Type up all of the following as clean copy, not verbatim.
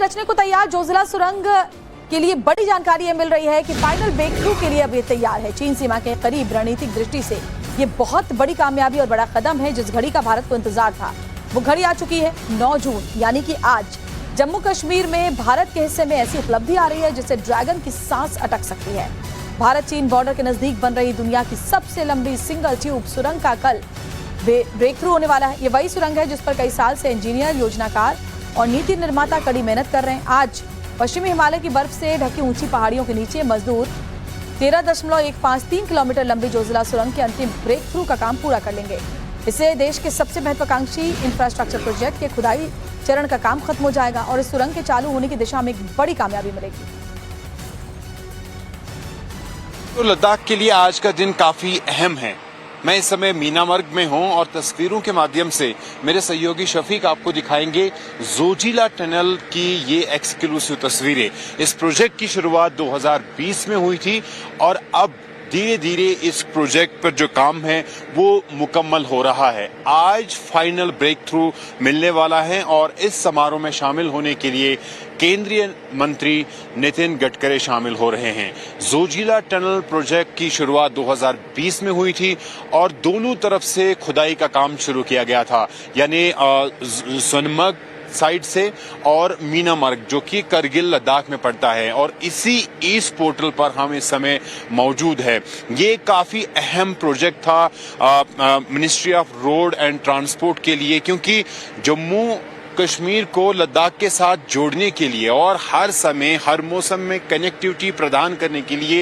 रचने को तैयार जोजिला सुरंग के लिए बड़ी जानकारी ये मिल रही है कि फाइनल ब्रेक थ्रू के लिए अब ये तैयार है। चीन सीमा के करीब रणनीतिक दृष्टि से ये बहुत बड़ी कामयाबी और बड़ा कदम है। जिस घड़ी का भारत को इंतजार था वो घड़ी आ चुकी है। 9 जून यानी कि आज जम्मू कश्मीर में भारत के हिस्से में ऐसी उपलब्धि आ रही है जिससे ड्रैगन की सांस अटक सकती है। भारत चीन बॉर्डर के नजदीक बन रही दुनिया की सबसे लंबी सिंगल ट्यूब सुरंग का कल ब्रेक थ्रू होने वाला है। ये वही सुरंग है जिस पर कई साल से इंजीनियर, योजनाकार और नीति निर्माता कड़ी मेहनत कर रहे हैं। आज पश्चिमी हिमालय की बर्फ से ढकी ऊंची पहाड़ियों के नीचे मजदूर 13.153 किलोमीटर लंबी जोजिला सुरंग के अंतिम ब्रेक थ्रू का काम पूरा कर लेंगे। इससे देश के सबसे महत्वाकांक्षी इंफ्रास्ट्रक्चर प्रोजेक्ट के खुदाई चरण का काम खत्म हो जाएगा और इस सुरंग के चालू होने की दिशा में एक बड़ी कामयाबी मिलेगी। तो लद्दाख के लिए आज का दिन काफी अहम है। मैं इस समय मीनामर्ग में हूं और तस्वीरों के माध्यम से मेरे सहयोगी शफीक आपको दिखाएंगे जोजिला टनल की ये एक्सक्लूसिव तस्वीरें। इस प्रोजेक्ट की शुरुआत 2020 में हुई थी और अब धीरे धीरे इस प्रोजेक्ट पर जो काम है वो मुकम्मल हो रहा है। आज फाइनल ब्रेक थ्रू मिलने वाला है और इस समारोह में शामिल होने के लिए केंद्रीय मंत्री नितिन गडकरी शामिल हो रहे हैं। जोजिला टनल प्रोजेक्ट की शुरुआत 2020 में हुई थी और दोनों तरफ से खुदाई का काम शुरू किया गया था, यानी सोनमर्ग साइड से और मीनामर्ग जो कि करगिल लद्दाख में पड़ता है, और इसी ईस्ट पोर्टल पर हम इस समय मौजूद है। ये काफी अहम प्रोजेक्ट था ministry of road and transport के लिए, क्योंकि जम्मू कश्मीर को लद्दाख के साथ जोड़ने के लिए और हर समय हर मौसम में कनेक्टिविटी प्रदान करने के लिए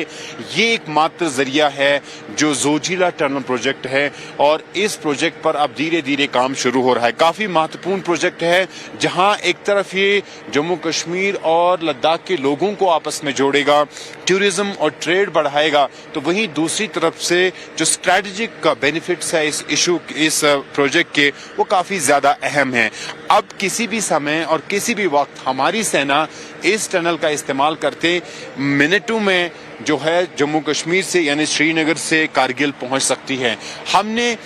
ये एकमात्र जरिया है जो जोजिला टनल प्रोजेक्ट है। और इस प्रोजेक्ट पर अब धीरे धीरे काम शुरू हो रहा है। काफी महत्वपूर्ण प्रोजेक्ट है जहां एक तरफ ये जम्मू कश्मीर और लद्दाख के लोगों को आपस में जोड़ेगा, टूरिज्म और ट्रेड बढ़ाएगा, तो वहीं दूसरी तरफ से जो स्ट्रेटेजिक बेनिफिट्स है इस प्रोजेक्ट के वो काफी ज्यादा अहम है। अब किसी भी समय और किसी भी वक्त हमारी सेना इस टनल का इस्तेमाल करते मिनटों में जो है जम्मू कश्मीर से यानी श्रीनगर से कारगिल पहुंच सकती है। हमने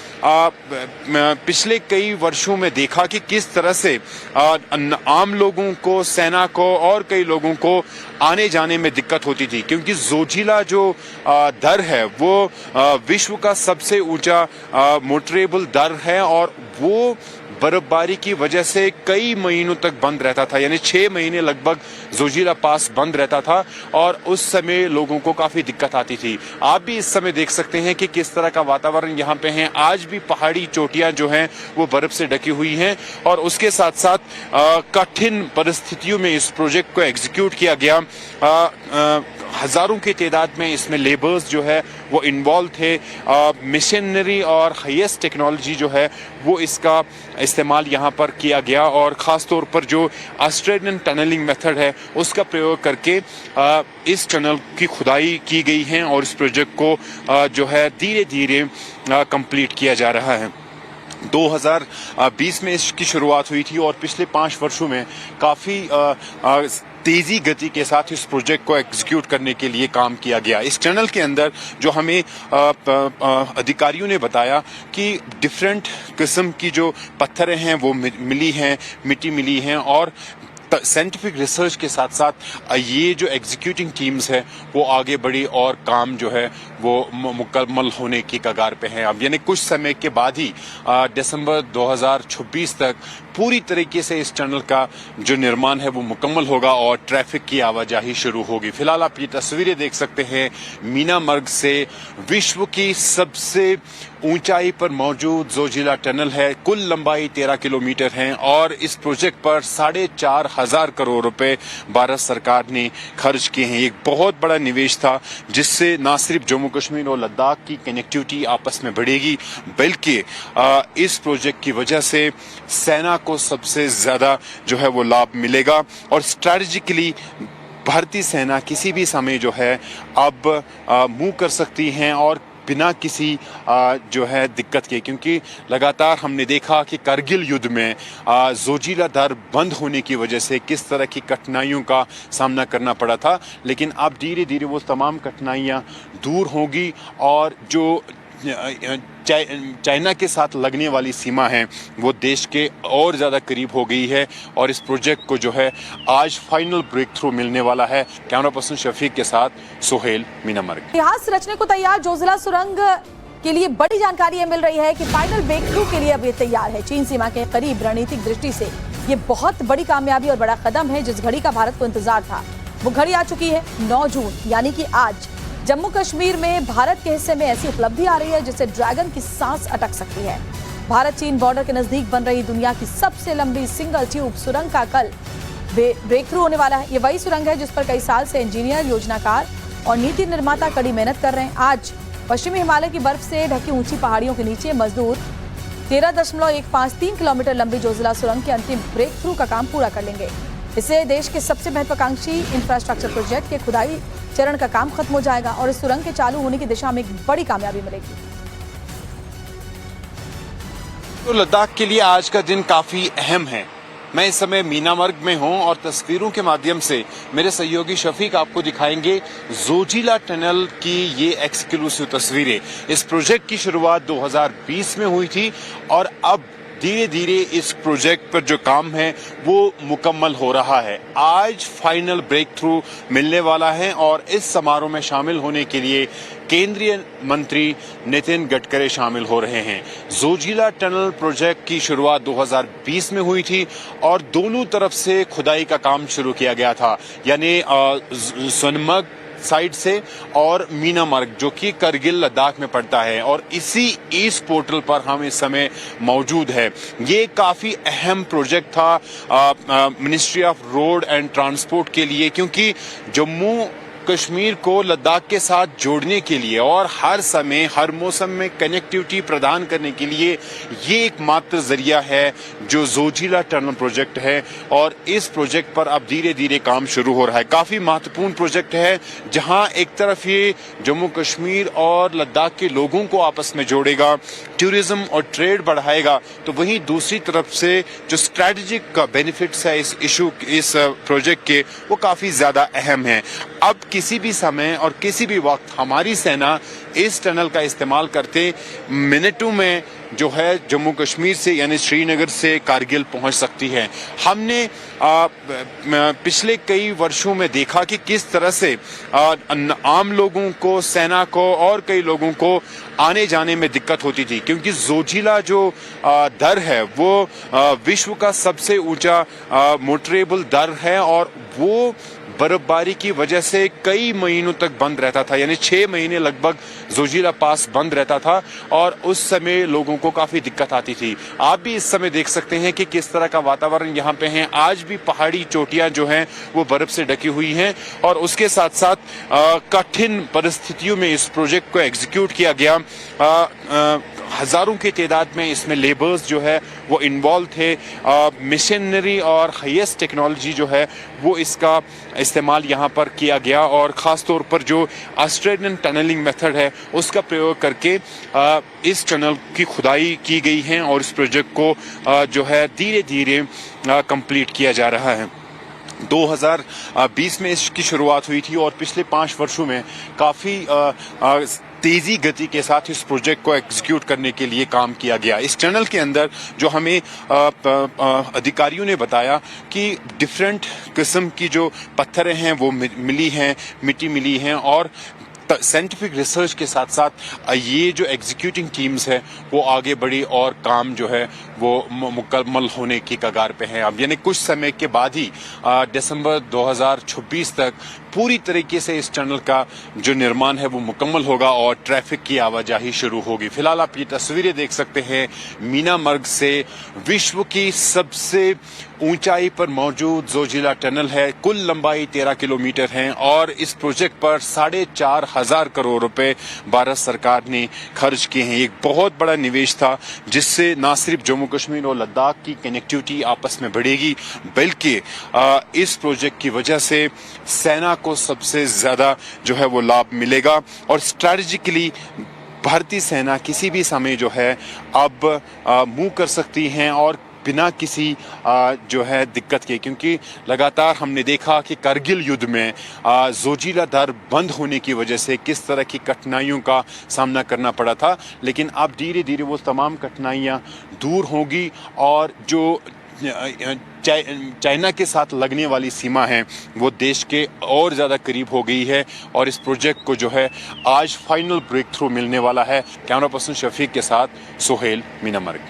पिछले कई वर्षों में देखा कि किस तरह से आम लोगों को, सेना को और कई लोगों को आने जाने में दिक्कत होती थी, क्योंकि जोजिला जो दर है वो विश्व का सबसे ऊंचा मोटरेबल दर है और वो बर्फबारी की वजह से कई महीनों तक बंद रहता था, यानी 6 महीने लगभग जोजिला पास बंद रहता था और उस समय लोगों को काफी दिक्कत आती थी। आप भी इस समय देख सकते हैं कि किस तरह का वातावरण यहाँ पे है। आज भी पहाड़ी चोटियां जो हैं वो बर्फ से ढकी हुई हैं और उसके साथ साथ कठिन परिस्थितियों में इस प्रोजेक्ट को एग्जीक्यूट किया गया। हजारों की तादाद में इसमें लेबर्स जो है वो इन्वॉल्व थे। मशीनरी और हाईएस्ट टेक्नोलॉजी जो है वो इसका इस्तेमाल यहाँ पर किया गया और ख़ास तौर पर जो ऑस्ट्रेलियन टनलिंग मेथड है उसका प्रयोग करके इस टनल की खुदाई की गई है और इस प्रोजेक्ट को जो है धीरे धीरे कंप्लीट किया जा रहा है। 2020 में इसकी शुरुआत हुई थी और पिछले 5 वर्षों में काफ़ी तेजी गति के साथ इस प्रोजेक्ट को एग्जीक्यूट करने के लिए काम किया गया। इस टनल के अंदर जो हमें अधिकारियों ने बताया कि डिफरेंट किस्म की जो पत्थरें हैं वो मिली हैं, मिट्टी मिली हैं और साइंटिफिक रिसर्च के साथ साथ ये जो एग्जीक्यूटिंग टीम्स है वो आगे बढ़ी और काम जो है वो मुकम्मल होने की कगार पे है। अब यानी कुछ समय के बाद ही दिसंबर 2026 तक पूरी तरीके से इस टनल का जो निर्माण है वो मुकम्मल होगा और ट्रैफिक की आवाजाही शुरू होगी। फिलहाल आप ये तस्वीरें देख सकते हैं मीनामर्ग से। विश्व की सबसे ऊंचाई पर मौजूद जोजिला टनल है। कुल लंबाई 13 किलोमीटर है और इस प्रोजेक्ट पर 4,500 करोड़ रुपए भारत सरकार ने खर्च किए हैं। एक बहुत बड़ा निवेश था जिससे न सिर्फ जम्मू कश्मीर और लद्दाख की कनेक्टिविटी आपस में बढ़ेगी बल्कि इस प्रोजेक्ट की वजह से सेना को सबसे ज्यादा जो है वो लाभ मिलेगा और स्ट्रैटेजिकली भारतीय सेना किसी भी समय जो है अब मूव कर सकती हैं और बिना किसी जो है दिक्कत के, क्योंकि लगातार हमने देखा कि करगिल युद्ध में जोजिला दर बंद होने की वजह से किस तरह की कठिनाइयों का सामना करना पड़ा था, लेकिन अब धीरे धीरे वो तमाम कठिनाइयां दूर होंगी और जो चाइना के साथ लगने वाली सीमा है वो देश के और ज़्यादा करीब हो गई है और इस प्रोजेक्ट को जो है आज फाइनल ब्रेक थ्रू मिलने वाला है। कैमरा पर्सन शफीक के साथ सोहेल, मीनामर्ग। इतिहास रचने को तैयार जोजिला सुरंग के लिए बड़ी जानकारी ये मिल रही है कि फाइनल ब्रेक थ्रू के लिए अब ये तैयार है। चीन सीमा के करीब रणनीतिक दृष्टि से ये बहुत बड़ी कामयाबी और बड़ा कदम है। जिस घड़ी का भारत को इंतजार था वो घड़ी आ चुकी है। 9 जून यानी कि आज जम्मू कश्मीर में भारत के हिस्से में ऐसी उपलब्धि आ रही है जिससे ड्रैगन की सांस अटक सकती है। भारत चीन बॉर्डर के नजदीक बन रही दुनिया की सबसे लंबी सिंगल ट्यूब सुरंग का कल ब्रेक थ्रू होने वाला है। ये वही सुरंग है जिस पर कई साल से इंजीनियर, योजनाकार और नीति निर्माता कड़ी मेहनत कर रहे हैं। आज पश्चिमी हिमालय की बर्फ से ढकी ऊंची पहाड़ियों के नीचे मजदूर 13.153 किलोमीटर लंबी जोजिला सुरंग के अंतिम ब्रेक थ्रू का काम पूरा कर लेंगे। इससे देश के सबसे महत्वाकांक्षी इंफ्रास्ट्रक्चर प्रोजेक्ट के खुदाई चरण का काम खत्म हो जाएगा और इस सुरंग के चालू होने की दिशा में एक बड़ी कामयाबी मिलेगी। तो लद्दाख के लिए आज का दिन काफी अहम है। मैं इस समय मीनामर्ग में हूं और तस्वीरों के माध्यम से मेरे सहयोगी शफीक आपको दिखाएंगे जोजिला टनल की ये एक्सक्लूसिव तस्वीरें। इस प्रोजेक्ट की शुरुआत 2020 में हुई थी और अब धीरे धीरे इस प्रोजेक्ट पर जो काम है वो मुकम्मल हो रहा है। आज फाइनल ब्रेक थ्रू मिलने वाला है और इस समारोह में शामिल होने के लिए केंद्रीय मंत्री नितिन गडकरी शामिल हो रहे हैं। जोजिला टनल प्रोजेक्ट की शुरुआत 2020 में हुई थी और दोनों तरफ से खुदाई का काम शुरू किया गया था, यानी सोनमर्ग साइड से और मीनामर्ग जो कि करगिल लद्दाख में पड़ता है और इसी ईस्ट पोर्टल पर हम इस समय मौजूद है। ये काफी अहम प्रोजेक्ट था ministry of road and transport के लिए, क्योंकि जम्मू कश्मीर को लद्दाख के साथ जोड़ने के लिए और हर समय हर मौसम में कनेक्टिविटी प्रदान करने के लिए ये एकमात्र जरिया है जो जोजिला टनल प्रोजेक्ट है और इस प्रोजेक्ट पर अब धीरे धीरे काम शुरू हो रहा है। काफी महत्वपूर्ण प्रोजेक्ट है जहां एक तरफ ये जम्मू कश्मीर और लद्दाख के लोगों को आपस में जोड़ेगा, टूरिज्म और ट्रेड बढ़ाएगा, तो वहीं दूसरी तरफ से जो स्ट्रेटेजिक बेनिफिट्स है इस प्रोजेक्ट के वो काफी ज्यादा अहम है। अब किसी भी समय और किसी भी वक्त हमारी सेना इस टनल का इस्तेमाल करते मिनटों में जो है जम्मू कश्मीर से यानी श्रीनगर से कारगिल पहुंच सकती है। हमने पिछले कई वर्षों में देखा कि किस तरह से आम लोगों को, सेना को और कई लोगों को आने जाने में दिक्कत होती थी, क्योंकि जोजिला जो दर है वो विश्व का सबसे ऊंचा मोटरेबल दर है और वो बर्फबारी की वजह से कई महीनों तक बंद रहता था, यानी 6 महीने लगभग जोजिला पास बंद रहता था और उस समय लोगों को काफी दिक्कत आती थी। आप भी इस समय देख सकते हैं कि किस तरह का वातावरण यहाँ पे है। आज भी पहाड़ी चोटियां जो हैं वो बर्फ से ढकी हुई हैं और उसके साथ साथ कठिन परिस्थितियों में इस प्रोजेक्ट को एग्जीक्यूट किया गया। हजारों की तादाद में इसमें लेबर्स जो है वो इन्वॉल्व थे। मशीनरी और हाईएस्ट टेक्नोलॉजी जो है वो इसका इस्तेमाल यहाँ पर किया गया और ख़ास तौर पर जो ऑस्ट्रेलियन टनलिंग मेथड है उसका प्रयोग करके इस टनल की खुदाई की गई है और इस प्रोजेक्ट को जो है धीरे धीरे कंप्लीट किया जा रहा है। 2020 में इसकी शुरुआत हुई थी और पिछले 5 वर्षों में काफ़ी तेजी गति के साथ इस प्रोजेक्ट को एग्जीक्यूट करने के लिए काम किया गया। इस टनल के अंदर जो हमें अधिकारियों ने बताया कि डिफरेंट किस्म की जो पत्थरें हैं वो मिली हैं, मिट्टी मिली हैं और साइंटिफिक रिसर्च के साथ साथ ये जो एग्जीक्यूटिंग टीम्स है वो आगे बढ़ी और काम जो है वो मुकम्मल होने की कगार पे है। अब यानी कुछ समय के बाद ही दिसंबर 2026 तक पूरी तरीके से इस टनल का जो निर्माण है वो मुकम्मल होगा और ट्रैफिक की आवाजाही शुरू होगी। फिलहाल आप ये तस्वीरें देख सकते हैं मीनामर्ग से। विश्व की सबसे ऊंचाई पर मौजूद जोजिला टनल है। कुल लंबाई 13 किलोमीटर है और इस प्रोजेक्ट पर 4,500 करोड़ रुपए भारत सरकार ने खर्च किए हैं। एक बहुत बड़ा निवेश था जिससे न सिर्फ जम्मू कश्मीर और लद्दाख की कनेक्टिविटी आपस में बढ़ेगी बल्कि इस प्रोजेक्ट की वजह से सेना को सबसे ज्यादा जो है वो लाभ मिलेगा और स्ट्रैटेजिकली भारतीय सेना किसी भी समय जो है अब मूव कर सकती हैं और बिना किसी जो है दिक्कत के, क्योंकि लगातार हमने देखा कि कारगिल युद्ध में जोजिला दर बंद होने की वजह से किस तरह की कठिनाइयों का सामना करना पड़ा था। लेकिन अब धीरे धीरे वो तमाम कठिनाइयाँ दूर होंगी और जो चाइना के साथ लगने वाली सीमा है वो देश के और ज़्यादा करीब हो गई है और इस प्रोजेक्ट को जो है आज फाइनल ब्रेक थ्रू मिलने वाला है। कैमरा पर्सन शफीक के साथ सोहेल, मीनामर्ग।